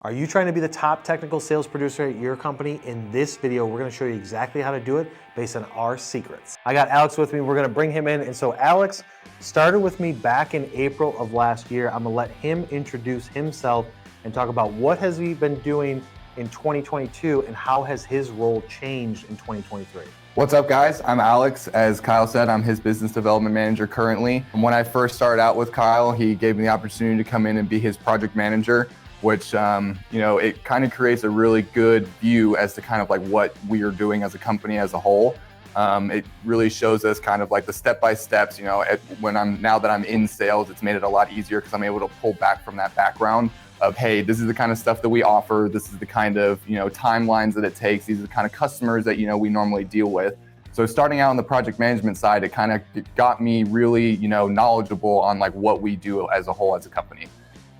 Are you trying to be the top technical sales producer at your company? In this video, we're gonna show you exactly how to do it based on our secrets. I got Alex with me, we're gonna bring him in. And so Alex started with me back in April of last year. I'm gonna let him introduce himself and talk about what has he been doing in 2022 and how has his role changed in 2023. What's up, guys? I'm Alex. As Kyle said, I'm his business development manager currently. When I first started out with Kyle, he gave me the opportunity to come in and be his project manager, which, it kind of creates a really good view as to kind of like what we are doing as a company as a whole. It really shows us kind of like the step-by-steps, now that I'm in sales, it's made it a lot easier because I'm able to pull back from that background of, hey, this is the kind of stuff that we offer. This is the kind of, timelines that it takes. These are the kind of customers that, we normally deal with. So starting out on the project management side, it kind of got me really, knowledgeable on like what we do as a whole as a company.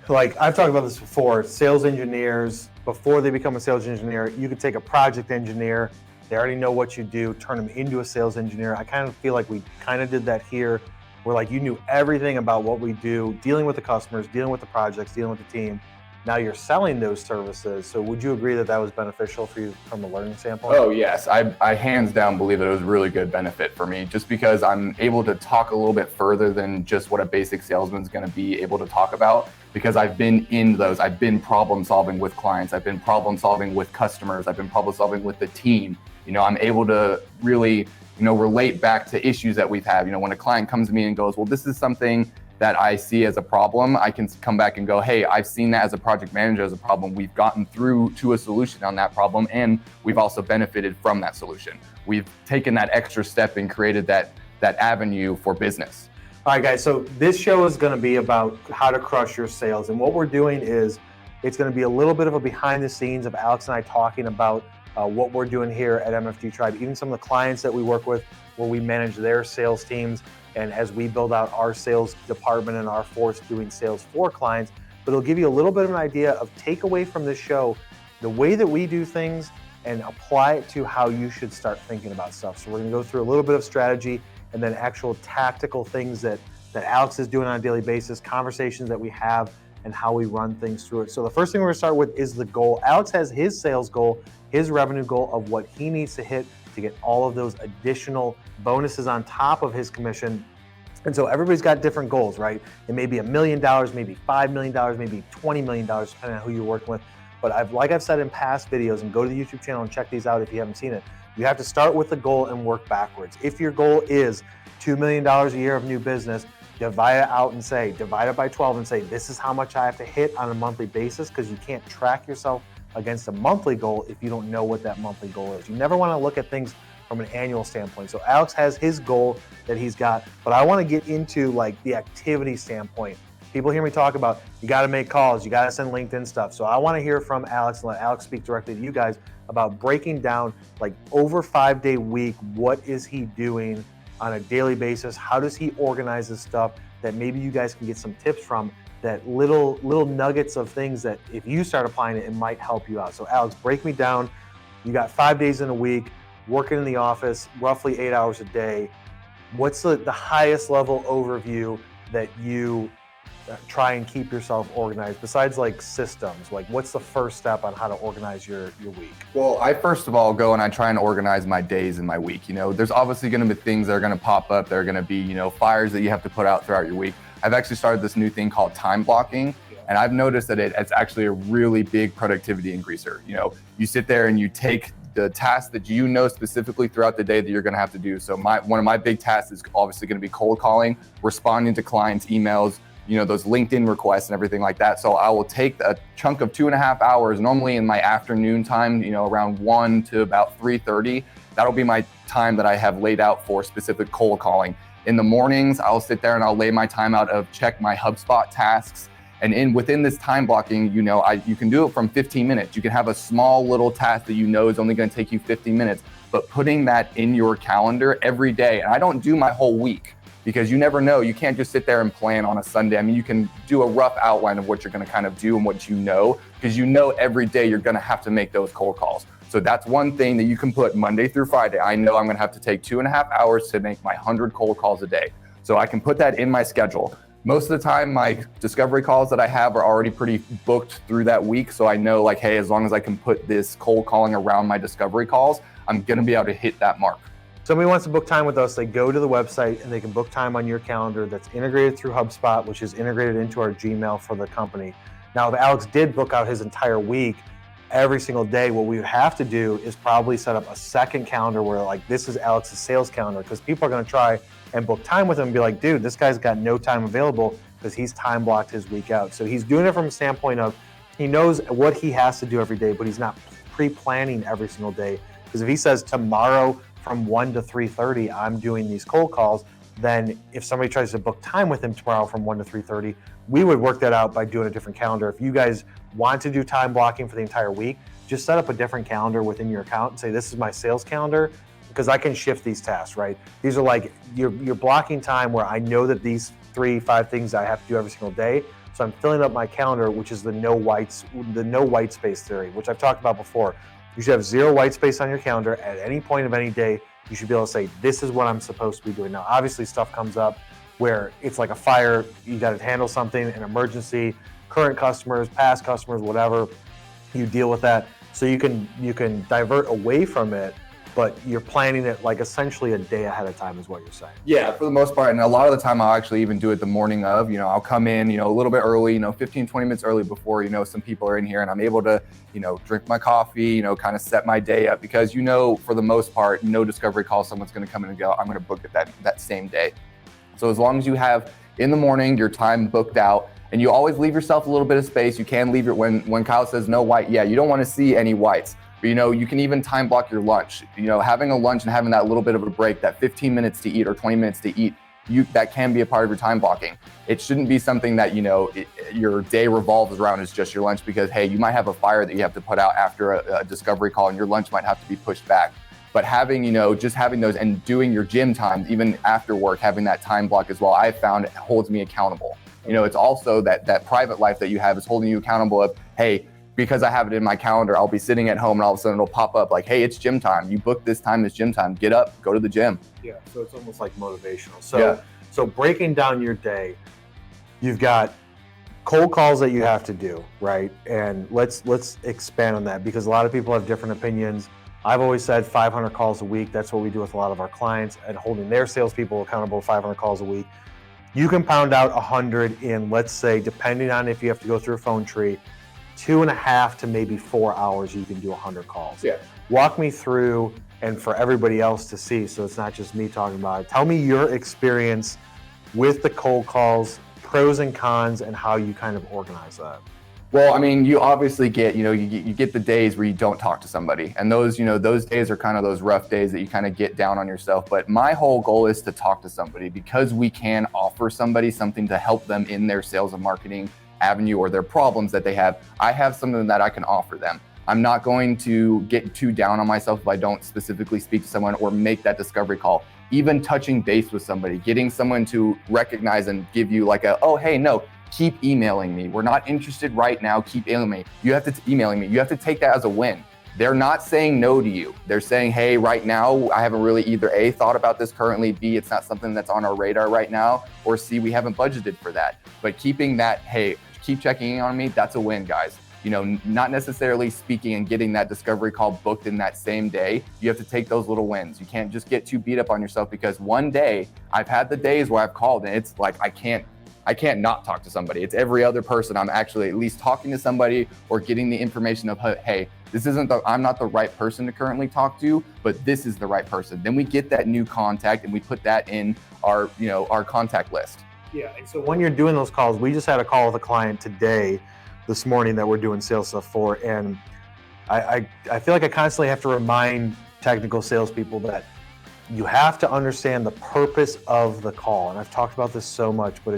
Like I've talked about this before, sales engineers, before they become a sales engineer, you could take a project engineer, they already know what you do, turn them into a sales engineer. I kind of feel like we kind of did that here, where like you knew everything about what we do, dealing with the customers, dealing with the projects, dealing with the team. Now you're selling those services. So would you agree that that was beneficial for you from a learning standpoint? Oh yes, I hands down believe that it was a really good benefit for me, just because I'm able to talk a little bit further than just what a basic salesman's gonna be able to talk about, because I've been in those, I've been problem solving with clients, I've been problem solving with customers, I've been problem solving with the team. I'm able to really, relate back to issues that we've had. When a client comes to me and goes, well, this is something that I see as a problem, I can come back and go, hey, I've seen that as a project manager as a problem. We've gotten through to a solution on that problem, and we've also benefited from that solution. We've taken that extra step and created that avenue for business. All right, guys, so this show is gonna be about how to crush your sales. And what we're doing is, it's gonna be a little bit of a behind the scenes of Alex and I talking about what we're doing here at MFG Tribe, even some of the clients that we work with, where we manage their sales teams, and as we build out our sales department and our force doing sales for clients. But it'll give you a little bit of an idea of takeaway from this show, the way that we do things, and apply it to how you should start thinking about stuff. So we're gonna go through a little bit of strategy and then actual tactical things that Alex is doing on a daily basis, conversations that we have, and how we run things through it. So the first thing we're gonna start with is the goal. Alex has his sales goal, his revenue goal of what he needs to hit to get all of those additional bonuses on top of his commission. And so everybody's got different goals, right? It may be $1 million, maybe $5 million, maybe $20 million, depending on who you're working with. But like I've said in past videos, and go to the YouTube channel and check these out if you haven't seen it, you have to start with the goal and work backwards. If your goal is $2 million a year of new business, divide it by 12 and say, this is how much I have to hit on a monthly basis, because you can't track yourself against a monthly goal if you don't know what that monthly goal is. You never want to look at things from an annual standpoint. So Alex has his goal that he's got, but I want to get into like the activity standpoint. People hear me talk about, you got to make calls, you got to send LinkedIn stuff. So I want to hear from Alex and let Alex speak directly to you guys about breaking down like over 5-day week. What is he doing on a daily basis? How does he organize his stuff that maybe you guys can get some tips from, that little nuggets of things that if you start applying it, it might help you out. So Alex, break me down. You got 5 days in a week, working in the office, roughly 8 hours a day. What's the highest level overview that you try and keep yourself organized, besides like systems? Like what's the first step on how to organize your week? Well, I first of all go and I try and organize my days and my week. There's obviously going to be things that are going to pop up. There are going to be, fires that you have to put out throughout your week. I've actually started this new thing called time blocking. And I've noticed that it's actually a really big productivity increaser. You sit there and you take the tasks that specifically throughout the day that you're going to have to do. So one of my big tasks is obviously going to be cold calling, responding to clients' emails, those LinkedIn requests and everything like that. So I will take a chunk of 2.5 hours, normally in my afternoon time, around 1 to about 3:30. That'll be my time that I have laid out for specific cold calling. In the mornings, I'll sit there and I'll lay my time out of check my HubSpot tasks. And within this time blocking, you can do it from 15 minutes. You can have a small little task that is only going to take you 15 minutes, but putting that in your calendar every day. And I don't do my whole week, because you never know. You can't just sit there and plan on a Sunday. I mean, you can do a rough outline of what you're going to kind of do and what because every day you're going to have to make those cold calls. So that's one thing that you can put Monday through Friday. I know I'm going to have to take 2.5 hours to make my 100 cold calls a day. So I can put that in my schedule. Most of the time, my discovery calls that I have are already pretty booked through that week. So I know like, hey, as long as I can put this cold calling around my discovery calls, I'm gonna be able to hit that mark. Somebody wants to book time with us, they go to the website and they can book time on your calendar that's integrated through HubSpot, which is integrated into our Gmail for the company. Now, if Alex did book out his entire week, every single day, what we would have to do is probably set up a second calendar where like, this is Alex's sales calendar, because people are gonna try and book time with him and be like, dude, this guy's got no time available because he's time blocked his week out. So he's doing it from a standpoint of, he knows what he has to do every day, but he's not pre-planning every single day. Because if he says tomorrow from 1 to 3:30, I'm doing these cold calls, then if somebody tries to book time with him tomorrow from 1 to 3:30, we would work that out by doing a different calendar. If you guys want to do time blocking for the entire week, just set up a different calendar within your account and say, this is my sales calendar, because I can shift these tasks, right? These are like, you're blocking time where I know that these 3-5 things I have to do every single day. So I'm filling up my calendar, which is the no white space theory, which I've talked about before. You should have 0 white space on your calendar at any point of any day. You should be able to say, this is what I'm supposed to be doing. Now, obviously stuff comes up where it's like a fire, you got to handle something, an emergency, current customers, past customers, whatever, you deal with that. So you can divert away from it, but you're planning it like essentially a day ahead of time is what you're saying. Yeah, for the most part. And a lot of the time I'll actually even do it the morning of, I'll come in, a little bit early, 15, 20 minutes early before, some people are in here, and I'm able to, drink my coffee, kind of set my day up, because, for the most part, no discovery call, someone's going to come in and go, I'm going to book it that same day. So as long as you have in the morning, your time booked out, and you always leave yourself a little bit of space. You can leave it when Kyle says no white. Yeah, you don't want to see any whites. But, you can even time block your lunch. Having a lunch and having that little bit of a break, that 15 minutes to eat or 20 minutes to eat, that can be a part of your time blocking. It shouldn't be something that, your day revolves around as just your lunch, because, hey, you might have a fire that you have to put out after a discovery call and your lunch might have to be pushed back. But having, just having those and doing your gym time, even after work, having that time block as well, I've found it holds me accountable. It's also that private life that you have is holding you accountable of, hey, because I have it in my calendar, I'll be sitting at home and all of a sudden it'll pop up like, hey, it's gym time. You booked this time, it's gym time. Get up, go to the gym. Yeah, so it's almost like motivational. So breaking down your day, you've got cold calls that you have to do, right? And let's expand on that, because a lot of people have different opinions. I've always said 500 calls a week. That's what we do with a lot of our clients, and holding their salespeople accountable 500 calls a week. You can pound out 100 in, let's say, depending on if you have to go through a phone tree, 2.5 to maybe 4 hours, you can do 100 calls. Yeah. Walk me through, and for everybody else to see, so it's not just me talking about it. Tell me your experience with the cold calls, pros and cons, and how you kind of organize that. Well, I mean, you obviously get, you get the days where you don't talk to somebody, and those, those days are kind of those rough days that you kind of get down on yourself. But my whole goal is to talk to somebody, because we can offer somebody something to help them in their sales and marketing avenue or their problems that they have. I have something that I can offer them. I'm not going to get too down on myself if I don't specifically speak to someone or make that discovery call. Even touching base with somebody, getting someone to recognize and give you like oh, hey, no, keep emailing me. We're not interested right now. Keep emailing me. You have to emailing me. You have to take that as a win. They're not saying no to you. They're saying, hey, right now, I haven't really either A, thought about this currently, B, it's not something that's on our radar right now, or C, we haven't budgeted for that. But keeping that, hey, keep checking in on me, that's a win, guys. Not necessarily speaking and getting that discovery call booked in that same day. You have to take those little wins. You can't just get too beat up on yourself, because one day, I've had the days where I've called and it's like, I can't not talk to somebody. It's every other person. I'm actually at least talking to somebody or getting the information of, hey, I'm not the right person to currently talk to, but this is the right person. Then we get that new contact and we put that in our contact list. Yeah, and so when you're doing those calls, we just had a call with a client this morning that we're doing sales stuff for, and I feel like I constantly have to remind technical salespeople that you have to understand the purpose of the call. And I've talked about this so much, but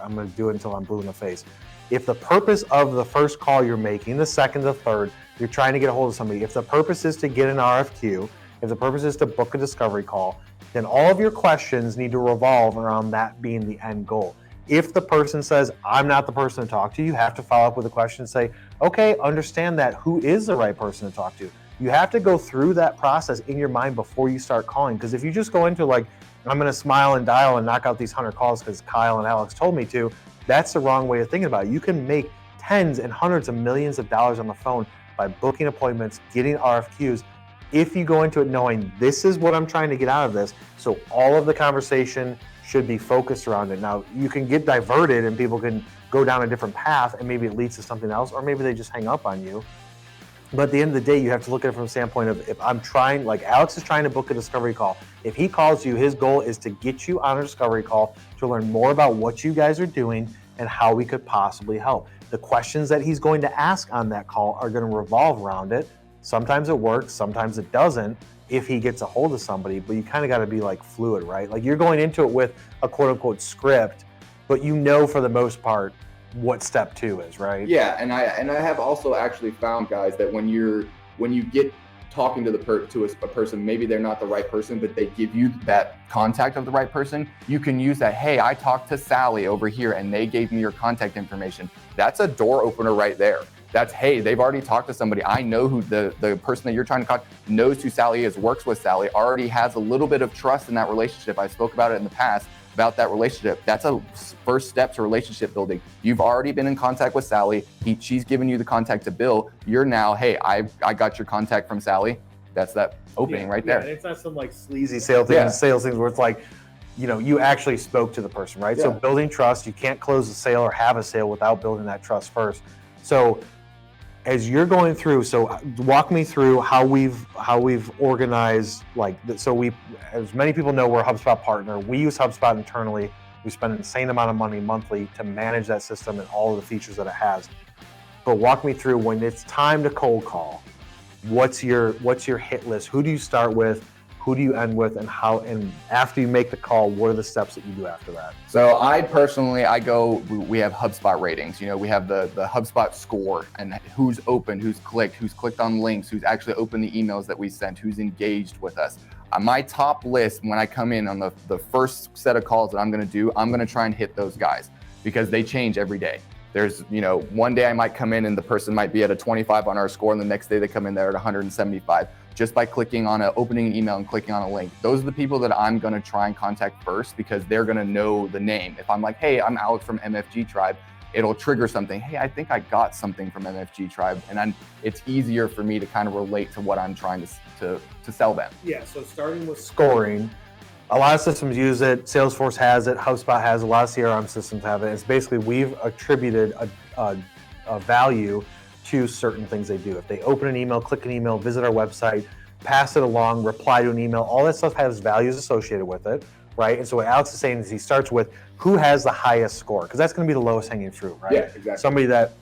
I'm going to do it until I'm blue in the face. If the purpose of the first call you're making, the second, the third, you're trying to get a hold of somebody, if the purpose is to get an RFQ, if the purpose is to book a discovery call, then all of your questions need to revolve around that being the end goal. If the person says, I'm not the person to talk to, you have to follow up with a question and say, okay, understand that. Who is the right person to talk to? you have to go through that process in your mind before you start calling. Because if you just go into like, I'm going to smile and dial and knock out these 100 calls because Kyle and Alex told me to, that's the wrong way of thinking about it. You can make tens and hundreds of millions of dollars on the phone by booking appointments, getting RFQs. If you go into it knowing this is what I'm trying to get out of this, so all of the conversation should be focused around it. Now, you can get diverted and people can go down a different path and maybe it leads to something else, or maybe they just hang up on you. But at the end of the day, you have to look at it from the standpoint of, if I'm trying, like Alex is trying to book a discovery call. If he calls you, his goal is to get you on a discovery call to learn more about what you guys are doing and how we could possibly help. The questions that he's going to ask on that call are going to revolve around it. Sometimes it works, sometimes it doesn't if he gets a hold of somebody, but you kind of got to be like fluid, right? Like you're going into it with a quote unquote script, but you know for the most part what step 2 is, right? Yeah, and I have also actually found, guys, that when you get talking to a person, maybe they're not the right person, but they give you that contact of the right person, you can use that. Hey, I talked to Sally over here and they gave me your contact information. That's a door opener right there. That's, hey, they've already talked to somebody. I know who the person that you're trying to contact knows who Sally is, works with Sally, already has a little bit of trust in that relationship. I spoke about it in the past about that relationship. That's a first step to relationship building. You've already been in contact with Sally. She's given you the contact to Bill. You're now, hey, I got your contact from Sally. That's that opening right there. And it's not some like sleazy sales things where it's like, you know, you actually spoke to the person, right? So building trust, you can't close a sale or have a sale without building that trust first. So as you're going through, so walk me through how we've organized, like, so we, as many people know, we're a HubSpot partner. We use HubSpot internally. We spend an insane amount of money monthly to manage that system and all of the features that it has. But walk me through, when it's time to cold call, what's your hit list? Who do you start with? Who do you end with, and how? And after you make the call, what are the steps that you do after that? So we have HubSpot ratings. You know, we have the HubSpot score and who's opened, who's clicked on links, who's actually opened the emails that we sent, who's engaged with us. My top list, when I come in on the first set of calls that I'm going to do, I'm going to try and hit those guys because they change every day. There's, you know, one day I might come in and the person might be at a 25 on our score, and the next day they come in there at 175. Just by clicking on opening an email and clicking on a link. Those are the people that I'm gonna try and contact first because they're gonna know the name. If I'm like, hey, I'm Alex from MFG Tribe, it'll trigger something. Hey, I think I got something from MFG Tribe, and it's easier for me to kind of relate to what I'm trying to sell them. Yeah, so starting with scoring, a lot of systems use it. Salesforce has it, HubSpot has it, a lot of CRM systems have it. It's basically, we've attributed a value to certain things they do. If they open an email, click an email, visit our website, pass it along, reply to an email, all that stuff has values associated with it, right? And so what Alex is saying is he starts with who has the highest score, because that's going to be the lowest hanging fruit, right? Yeah, exactly. Somebody that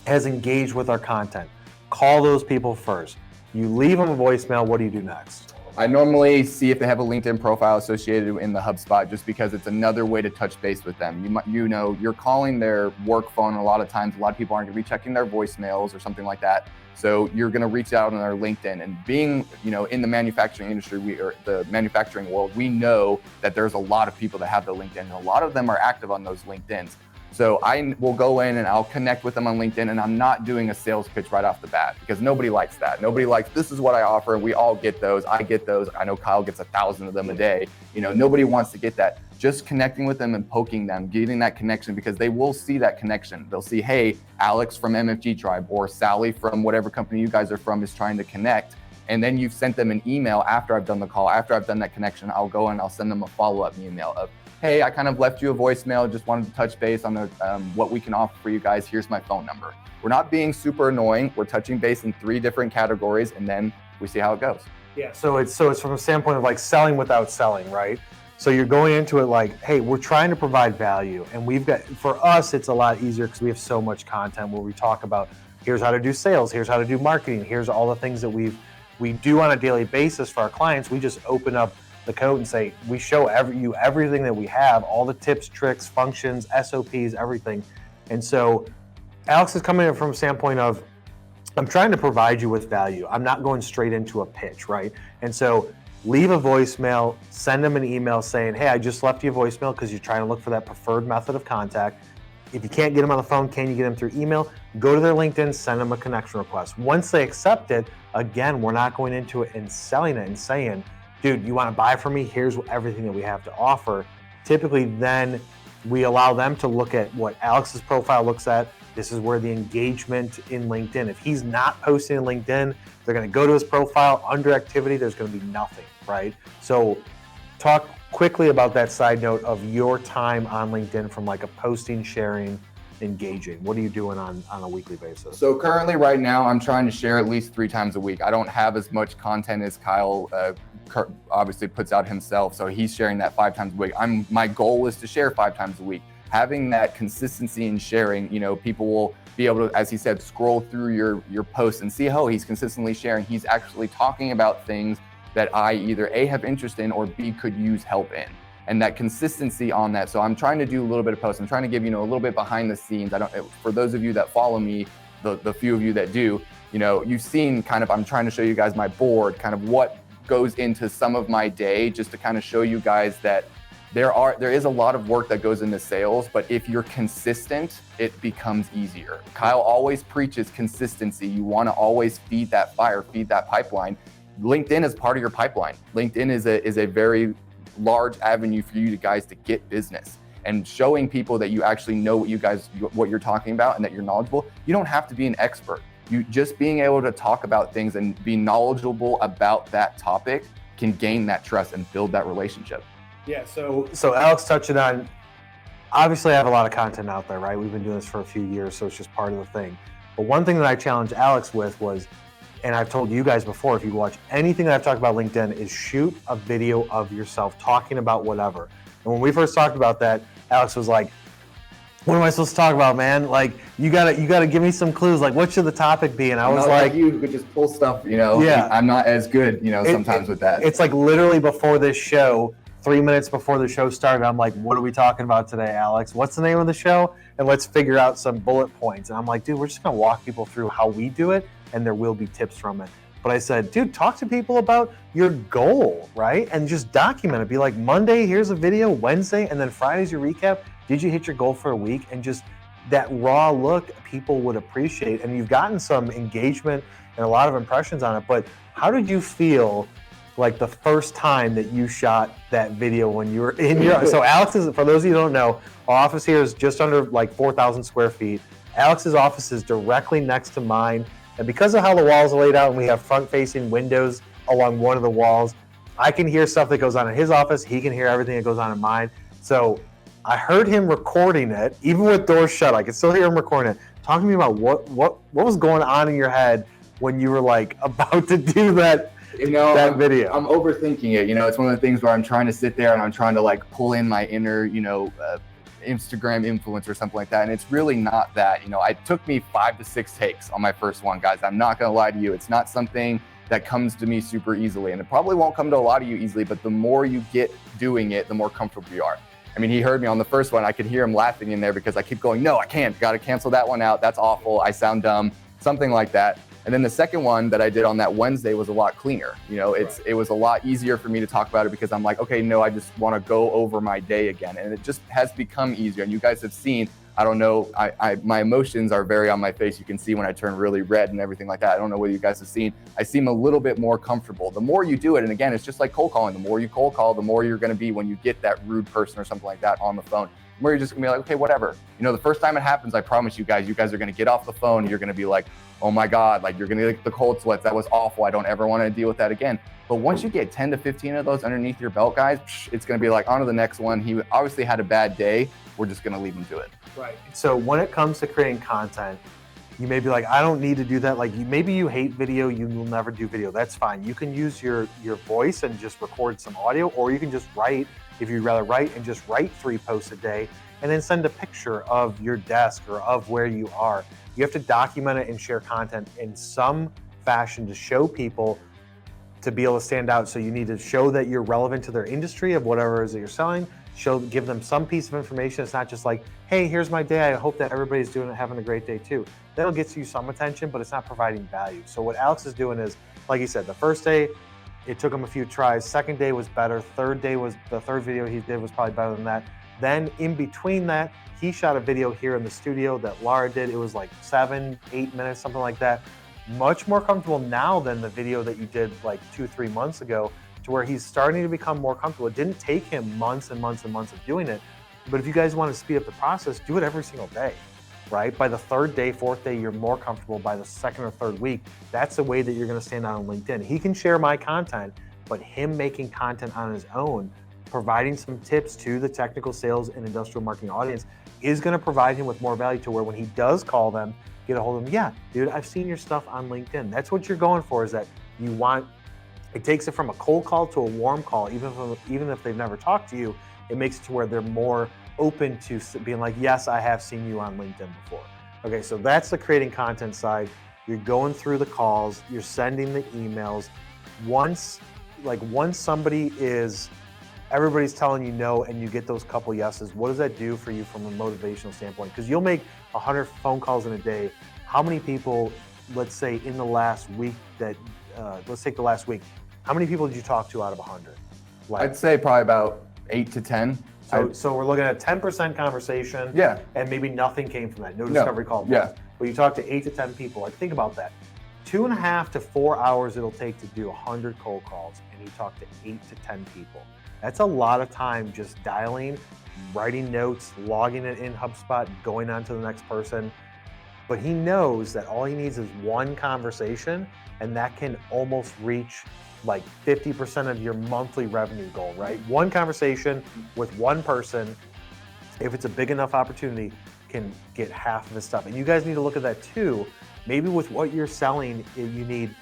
has engaged with our content. Call those people first. You leave them a voicemail. What do you do next? I normally see if they have a LinkedIn profile associated in the HubSpot, just because it's another way to touch base with them. You know, you're calling their work phone. A lot of times, a lot of people aren't going to be checking their voicemails or something like that. So you're going to reach out on their LinkedIn. And being, you know, in the manufacturing industry, or the manufacturing world, we know that there's a lot of people that have the LinkedIn, and a lot of them are active on those LinkedIns. So I will go in and I'll connect with them on LinkedIn, and I'm not doing a sales pitch right off the bat because nobody likes that. Nobody likes, this is what I offer. We all get those. I get those. I know Kyle gets 1,000 of them a day. You know, nobody wants to get that. Just connecting with them and poking them, getting that connection, because they will see that connection. They'll see, hey, Alex from MFG Tribe or Sally from whatever company you guys are from is trying to connect. And then you've sent them an email after I've done the call, after I've done that connection. I'll go and I'll send them a follow-up email of, hey, I kind of left you a voicemail, just wanted to touch base on what we can offer for you guys. Here's my phone number. We're not being super annoying. We're touching base in 3 different categories, and then we see how it goes. Yeah, so it's from a standpoint of like selling without selling, right? So you're going into it like, hey, we're trying to provide value, and we've got, for us, it's a lot easier because we have so much content where we talk about, here's how to do sales, here's how to do marketing, here's all the things that we do on a daily basis for our clients. We just open up the code and say, we show you everything that we have, all the tips, tricks, functions, SOPs, everything. And so Alex is coming in from a standpoint of, I'm trying to provide you with value. I'm not going straight into a pitch, right? And so leave a voicemail, send them an email saying, hey, I just left you a voicemail because you're trying to look for that preferred method of contact. If you can't get them on the phone, can you get them through email? Go to their LinkedIn, send them a connection request. Once they accept it, again, we're not going into it and selling it and saying, dude, you want to buy from me? Here's everything that we have to offer. Typically, then we allow them to look at what Alex's profile looks at. This is where the engagement in LinkedIn. If he's not posting in LinkedIn, they're going to go to his profile. Under activity, there's going to be nothing, right? So talk quickly about that side note of your time on LinkedIn from like a posting, sharing, engaging. What are you doing on a weekly basis? So currently right now, I'm trying to share at least 3 times a week. I don't have as much content as Kyle obviously puts out himself. So he's sharing that 5 times a week. My goal is to share 5 times a week. Having that consistency in sharing, people will be able to, as he said, scroll through your posts and see, oh, he's consistently sharing. He's actually talking about things that I either A, have interest in, or B, could use help in. And that consistency on that. So I'm trying to do a little bit of posts. I'm trying to give, a little bit behind the scenes. For those of you that follow me, the few of you that do, you've seen kind of, I'm trying to show you guys my board, kind of what goes into some of my day, just to kind of show you guys that there is a lot of work that goes into sales, but if you're consistent, it becomes easier. Kyle always preaches consistency. You want to always feed that fire, feed that pipeline. LinkedIn is part of your pipeline. LinkedIn is a very large avenue for you guys to get business, and showing people that you actually know what you're talking about and that you're knowledgeable. You don't have to be an expert. You just being able to talk about things and be knowledgeable about that topic can gain that trust and build that relationship. Yeah, so Alex touched on, obviously I have a lot of content out there, right? We've been doing this for a few years, so it's just part of the thing. But one thing that I challenged Alex with was, and I've told you guys before, if you watch anything that I've talked about LinkedIn, is shoot a video of yourself talking about whatever. And when we first talked about that, Alex was like, what am I supposed to talk about, man? Like, you gotta give me some clues. Like, what should the topic be? And I was like, you could just pull stuff, Yeah. I'm not as good, sometimes with that. It's like literally before this show, 3 minutes before the show started, I'm like, what are we talking about today, Alex? What's the name of the show? And let's figure out some bullet points. And I'm like, dude, we're just gonna walk people through how we do it, and there will be tips from it. But I said, dude, talk to people about your goal, right? And just document it. Be like, Monday, here's a video, Wednesday, and then Friday's your recap. Did you hit your goal for a week? And just that raw look, people would appreciate. And you've gotten some engagement and a lot of impressions on it. But how did you feel like the first time that you shot that video when you were in your, so Alex is, for those of you who don't know, our office here is just under like 4,000 square feet. Alex's office is directly next to mine. And because of how the walls are laid out and we have front-facing windows along one of the walls, I can hear stuff that goes on in his office. He can hear everything that goes on in mine. So I heard him recording it, even with doors shut. I could still hear him recording it. Talk to me about what was going on in your head when you were like about to do that video. I'm overthinking it. It's one of the things where I'm trying to sit there and I'm trying to like pull in my inner, Instagram influence or something like that. And it's really not that. It took me 5 to 6 takes on my first one, guys. I'm not gonna lie to you. It's not something that comes to me super easily, and it probably won't come to a lot of you easily, but the more you get doing it, the more comfortable you are. I mean, he heard me on the first one. I could hear him laughing in there because I keep going, no, I can't, gotta cancel that one out. That's awful, I sound dumb, something like that. And then the second one that I did on that Wednesday was a lot cleaner. It was a lot easier for me to talk about it because I'm like, okay, no, I just want to go over my day again. And it just has become easier. And you guys have seen, I don't know, my emotions are very on my face. You can see when I turn really red and everything like that. I don't know whether you guys have seen, I seem a little bit more comfortable. The more you do it, and again, it's just like cold calling. The more you cold call, the more you're going to be when you get that rude person or something like that on the phone. Where you're just gonna be like, okay, whatever. The first time it happens, I promise you guys are gonna get off the phone and you're gonna be like, oh my God, like you're gonna get the cold sweats. That was awful. I don't ever wanna deal with that again. But once you get 10 to 15 of those underneath your belt, guys, it's gonna be like, on to the next one. He obviously had a bad day. We're just gonna leave him to it. Right. So when it comes to creating content, you may be like, I don't need to do that. Like maybe you hate video, you will never do video. That's fine. You can use your voice and just record some audio, or you can just write, if you'd rather write, and just write 3 posts a day and then send a picture of your desk or of where you are. You have to document it and share content in some fashion to show people to be able to stand out. So you need to show that you're relevant to their industry of whatever it is that you're selling. Give them some piece of information. It's not just like, hey, here's my day. I hope that everybody's doing it, having a great day too. That'll get you some attention, but it's not providing value. So what Alex is doing is, like he said, the first day, it took him a few tries. Second day was better. The third video he did was probably better than that. Then in between that, he shot a video here in the studio that Laura did. It was like 7, 8 minutes, something like that. Much more comfortable now than the video that you did like 2-3 months ago, to where he's starting to become more comfortable. It didn't take him months and months and months of doing it, but if you guys want to speed up the process, do it every single day, right? By the 3rd day, 4th day, you're more comfortable. By the 2nd or 3rd week, that's the way that you're going to stand out on LinkedIn. He can share my content, but him making content on his own, providing some tips to the technical sales and industrial marketing audience, is going to provide him with more value, to where when he does call them, get a hold of them. Yeah, dude, I've seen your stuff on LinkedIn. That's what you're going for, is that you want, it takes it from a cold call to a warm call. Even if they've never talked to you, it makes it to where they're more open to being like, yes, I have seen you on LinkedIn before. Okay, so that's the creating content side. You're going through the calls, you're sending the emails. Once somebody is, everybody's telling you no, and you get those couple yeses, what does that do for you from a motivational standpoint? Because you'll make 100 phone calls in a day. How many people, let's say in the last week let's take the last week, how many people did you talk to out of 100? I'd say probably about 8 to 10. So we're looking at 10% conversation. Yeah. And maybe nothing came from that. No discovery call. Yeah. But you talk to 8 to 10 people. Like, think about that. 2.5 to 4 hours it'll take to do 100 cold calls, and you talk to 8 to 10 people. That's a lot of time just dialing, writing notes, logging it in HubSpot, going on to the next person. But he knows that all he needs is one conversation, and that can almost reach like 50% of your monthly revenue goal, right? One conversation with one person, if it's a big enough opportunity, can get half of his stuff. And you guys need to look at that too. Maybe with what you're selling, you need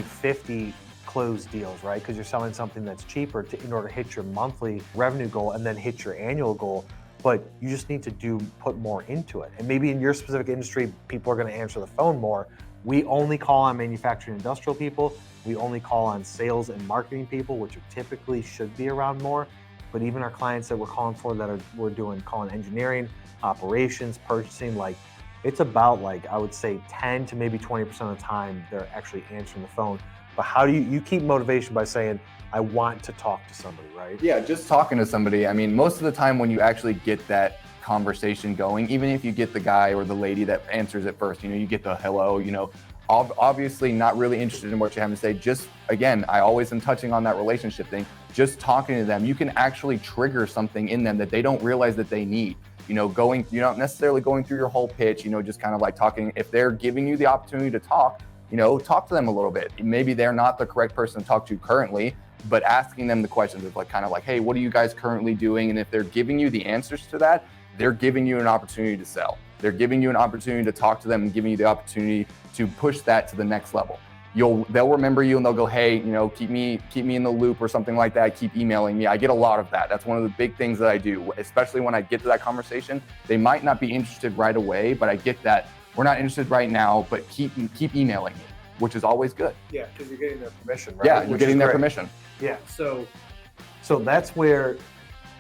50 closed deals, right? Because you're selling something that's cheaper in order to hit your monthly revenue goal and then hit your annual goal. But you just need to put more into it. And maybe in your specific industry, people are going to answer the phone more. We only call on manufacturing industrial people. We only call on sales and marketing people, which typically should be around more. But even our clients that we're calling for, we're calling engineering, operations, purchasing, like it's about, like, I would say 10 to maybe 20% of the time they're actually answering the phone. But how do you keep motivation? By saying, I want to talk to somebody, right? Yeah, just talking to somebody. I mean, most of the time when you actually get that conversation going, even if you get the guy or the lady that answers it first, you get the hello, obviously not really interested in what you have to say. Just, again, I always am touching on that relationship thing. Just talking to them, you can actually trigger something in them that they don't realize that they need. You're not necessarily going through your whole pitch, just kind of like talking. If they're giving you the opportunity to talk, talk to them a little bit. Maybe they're not the correct person to talk to currently, but asking them the questions of hey, what are you guys currently doing? And if they're giving you the answers to that, they're giving you an opportunity to sell. They're giving you an opportunity to talk to them and giving you the opportunity to push that to the next level. They'll remember you and they'll go, hey, keep me in the loop or something like that. Keep emailing me. I get a lot of that. That's one of the big things that I do, especially when I get to that conversation. They might not be interested right away, but I get that we're not interested right now, but keep emailing me, which is always good. Yeah, because you're getting their permission, right? Yeah, you're getting their permission. Yeah, so that's where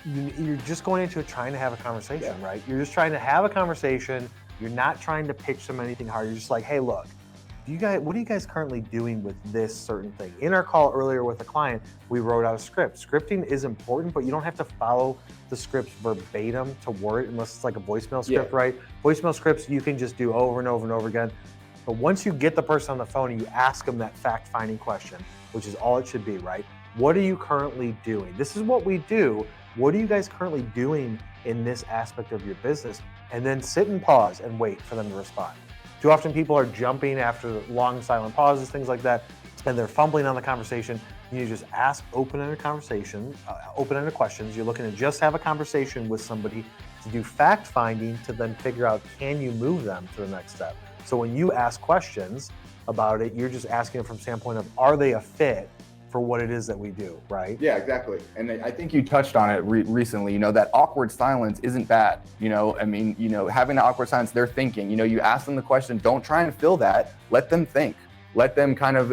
you're just going into trying to have a conversation, right? You're just trying to have a conversation. You're not trying to pitch them anything hard. You're just like, hey, look, what are you guys currently doing with this certain thing? In our call earlier with a client, we wrote out a script. Scripting is important, but you don't have to follow the script verbatim to word unless it's like a voicemail script, right? Voicemail scripts you can just do over and over and over again. But once you get the person on the phone and you ask them that fact-finding question, which is all it should be, right? What are you currently doing? This is what we do. What are you guys currently doing in this aspect of your business? And then sit and pause and wait for them to respond. Too often people are jumping after long silent pauses, things like that, and they're fumbling on the conversation. You just ask open-ended questions. You're looking to just have a conversation with somebody to do fact-finding to then figure out, can you move them to the next step? So when you ask questions about it, you're just asking it from the standpoint of, are they a fit for what it is that we do, right? Yeah, exactly. And I think you touched on it recently, that awkward silence isn't bad. Having the awkward silence, they're thinking, you ask them the question, don't try and fill that, let them think. Let them kind of,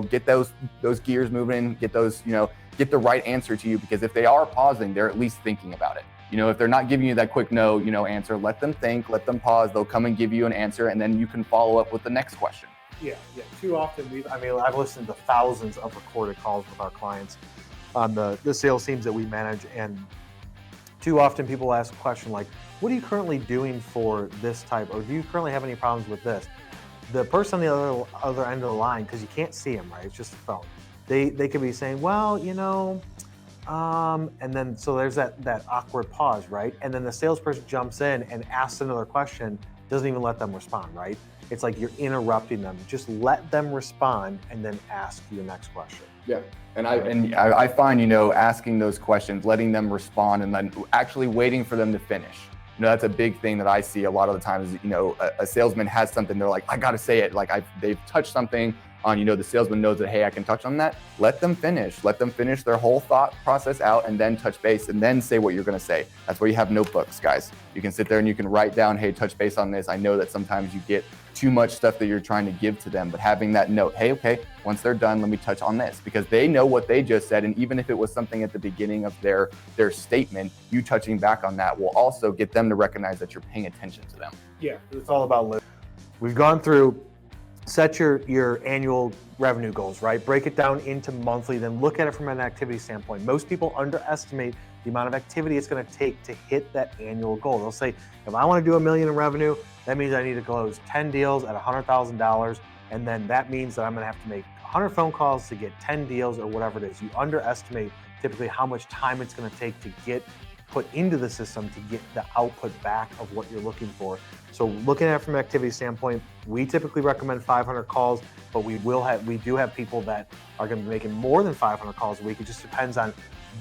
get those gears moving, get the right answer to you, because if they are pausing, they're at least thinking about it. If they're not giving you that quick no, answer, let them think, let them pause, they'll come and give you an answer, and then you can follow up with the next question. Yeah. Too often, I've listened to thousands of recorded calls with our clients on the sales teams that we manage, and Too often people ask a question like, what are you currently doing for this type, or do you currently have any problems with this? The person on the other end of the line, because you can't see them, right? It's just a phone. They could be saying, well, and then so there's that awkward pause, right? And then the salesperson jumps in and asks another question, doesn't even let them respond, right? It's like you're interrupting them. Just let them respond and then ask your next question. Yeah. And I find, asking those questions, letting them respond, and then actually waiting for them to finish. That's a big thing that I see a lot of the times. A salesman has something, they're like, I got to say it. Like they've touched something on, the salesman knows that, hey, I can touch on that. Let them finish their whole thought process out, and then touch base, and then say what you're going to say. That's why you have notebooks, guys. You can sit there and you can write down, hey, touch base on this. I know that sometimes you get too much stuff that you're trying to give to them, but having that note, hey, okay, once they're done, let me touch on this, because they know what they just said. And even if it was something at the beginning of their statement, you touching back on that will also get them to recognize that you're paying attention to them. Yeah, it's all about living. We've gone through, set your annual revenue goals, right? Break it down into monthly, then look at it from an activity standpoint. Most people underestimate the amount of activity it's going to take to hit that annual goal. They'll say, if I want to do $1 million in revenue, that means I need to close 10 deals at $100,000. And then that means that I'm going to have to make 100 phone calls to get 10 deals, or whatever it is. You underestimate typically how much time it's going to take to get put into the system to get the output back of what you're looking for. So looking at it from an activity standpoint, we typically recommend 500 calls, but we do have people that are going to be making more than 500 calls a week. It just depends on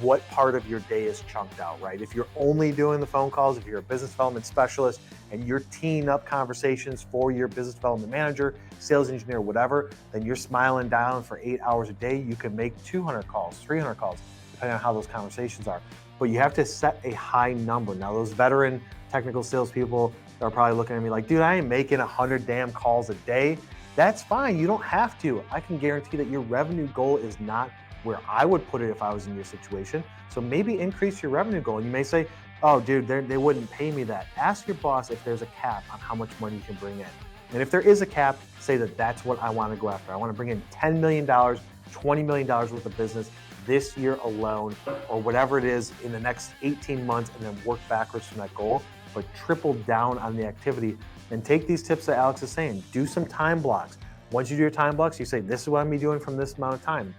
what part of your day is chunked out, right? If you're only doing the phone calls, if you're a business development specialist and you're teeing up conversations for your business development manager, sales engineer, whatever, then you're smiling down for 8 hours a day. You can make 200 calls, 300 calls, depending on how those conversations are. But you have to set a high number. Now, those veteran technical salespeople are probably looking at me like, dude, I ain't making 100 damn calls a day. That's fine. You don't have to. I can guarantee that your revenue goal is not where I would put it if I was in your situation. So maybe increase your revenue goal. And you may say, oh, dude, they wouldn't pay me that. Ask your boss if there's a cap on how much money you can bring in. And if there is a cap, say that that's what I want to go after. I want to bring in $10 million, $20 million worth of business this year alone, or whatever it is in the next 18 months, and then work backwards from that goal, but triple down on the activity. And take these tips that Alex is saying. Do some time blocks. Once you do your time blocks, you say, this is what I'm going to be doing from this amount of time.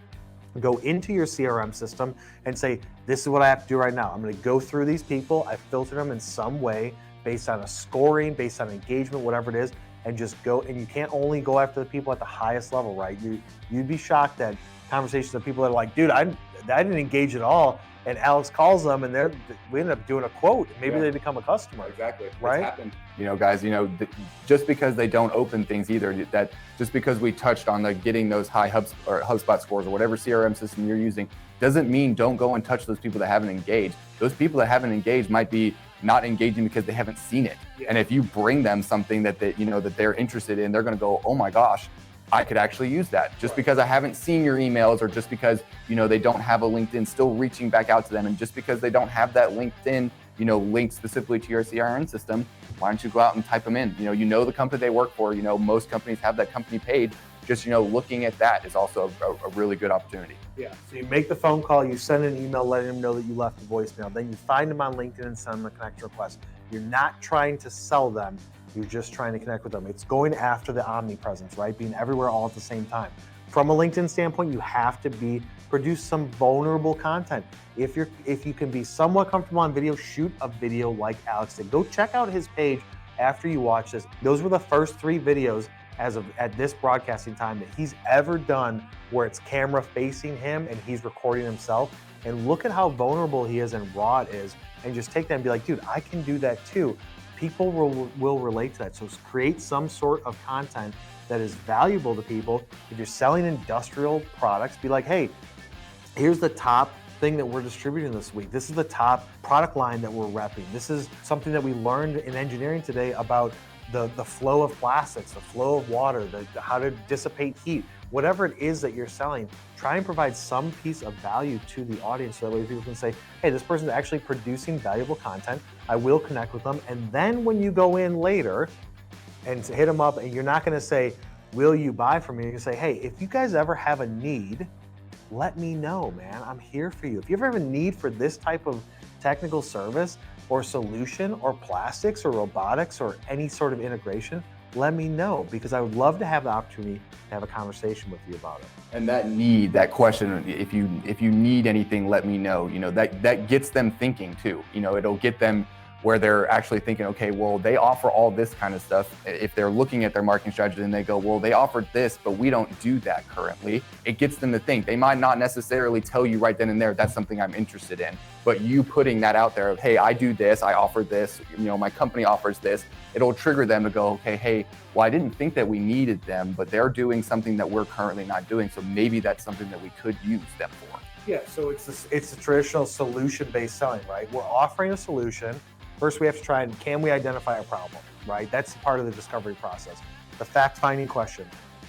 Go into your CRM system and say, this is what I have to do right now. I'm going to go through these people. I filter them in some way based on a scoring, based on engagement, whatever it is, and just go. And you can't only go after the people at the highest level, right? You'd be shocked at conversations of people that are like, dude, I didn't engage at all. And Alex calls them, and we end up doing a quote. Maybe they become a customer. Exactly. Right? It's happened. Guys, just because they don't open things either, that just because we touched on getting those high HubSpot scores or whatever CRM system you're using, doesn't mean don't go and touch those people that haven't engaged. Those people that haven't engaged might be not engaging because they haven't seen it. Yeah. And if you bring them something that they're interested in, they're going to go, oh my gosh, I could actually use that. Just because I haven't seen your emails, or just because, they don't have a LinkedIn, still reaching back out to them. And just because they don't have that LinkedIn, linked specifically to your CRM system, why don't you go out and type them in? You know the company they work for, most companies have that company page. Just, looking at that is also a really good opportunity. Yeah. So you make the phone call, you send an email letting them know that you left a voicemail. Then you find them on LinkedIn and send them a connection request. You're not trying to sell them. You're just trying to connect with them. It's going after the omnipresence, right? Being everywhere all at the same time. From a LinkedIn standpoint, you have to produce some vulnerable content. If you can be somewhat comfortable on video, shoot a video like Alex did. Go check out his page after you watch this. Those were the first 3 videos at this broadcasting time that he's ever done where it's camera facing him and he's recording himself. And look at how vulnerable he is and raw it is. And just take that and be like, dude, I can do that too. People will relate to that. So create some sort of content that is valuable to people. If you're selling industrial products, be like, hey, here's the top thing that we're distributing this week. This is the top product line that we're repping. This is something that we learned in engineering today about the flow of plastics, the flow of water, how to dissipate heat. Whatever it is that you're selling, try and provide some piece of value to the audience so that way people can say, hey, this person's actually producing valuable content. I will connect with them. And then when you go in later and hit them up, and you're not going to say, will you buy from me? You're going to say, hey, if you guys ever have a need, let me know, man. I'm here for you. If you ever have a need for this type of technical service or solution or plastics or robotics or any sort of integration, let me know, because I would love to have the opportunity to have a conversation with you about it. And that question, if you need anything, let me know. That gets them thinking too. It'll get them where they're actually thinking, okay, well, they offer all this kind of stuff. If they're looking at their marketing strategy and they go, well, they offered this, but we don't do that currently. It gets them to think. They might not necessarily tell you right then and there, that's something I'm interested in, but you putting that out there of, hey, I do this, I offer this, my company offers this, it'll trigger them to go, okay, hey, well, I didn't think that we needed them, but they're doing something that we're currently not doing. So maybe that's something that we could use them for. Yeah, so it's a traditional solution-based selling, right? We're offering a solution. First, we have to try and can we identify a problem, right? That's part of the discovery process. The fact-finding question.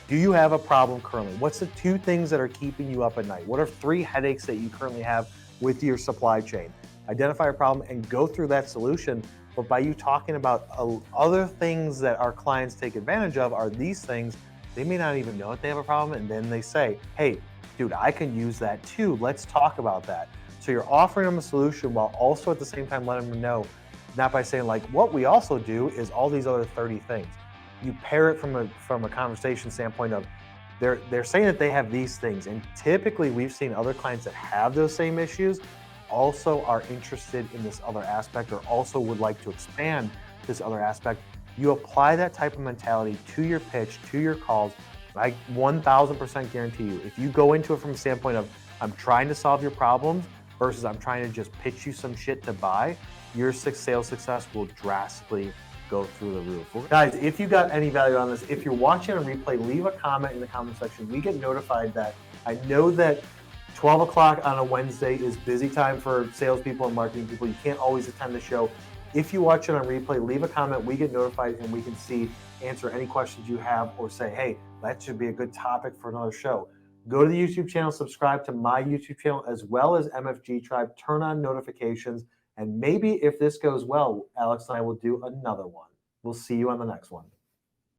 Do you have a problem currently? What's the 2 things that are keeping you up at night? What are 3 headaches that you currently have with your supply chain? Identify a problem and go through that solution. But by you talking about other things that our clients take advantage of are these things, they may not even know that they have a problem. And then they say, hey, dude, I can use that too. Let's talk about that. So you're offering them a solution while also at the same time letting them know, not by saying like, what we also do is all these other 30 things. You pair it from a conversation standpoint of they're saying that they have these things. And typically we've seen other clients that have those same issues also are interested in this other aspect or also would like to expand this other aspect. You apply that type of mentality to your pitch, to your calls. I 1000% guarantee you, if you go into it from a standpoint of I'm trying to solve your problems versus I'm trying to just pitch you some shit to buy, your sales success will drastically go through the roof. Guys, if you got any value on this, if you're watching a replay, leave a comment in the comment section. We get notified that I know that 12 o'clock on a Wednesday is busy time for salespeople and marketing people. You can't always attend the show. If you watch it on replay, leave a comment. We get notified and we can answer any questions you have or say, hey, that should be a good topic for another show. Go to the YouTube channel, subscribe to my YouTube channel as well as MFG Tribe, turn on notifications, and maybe if this goes well, Alex and I will do another one. We'll see you on the next one.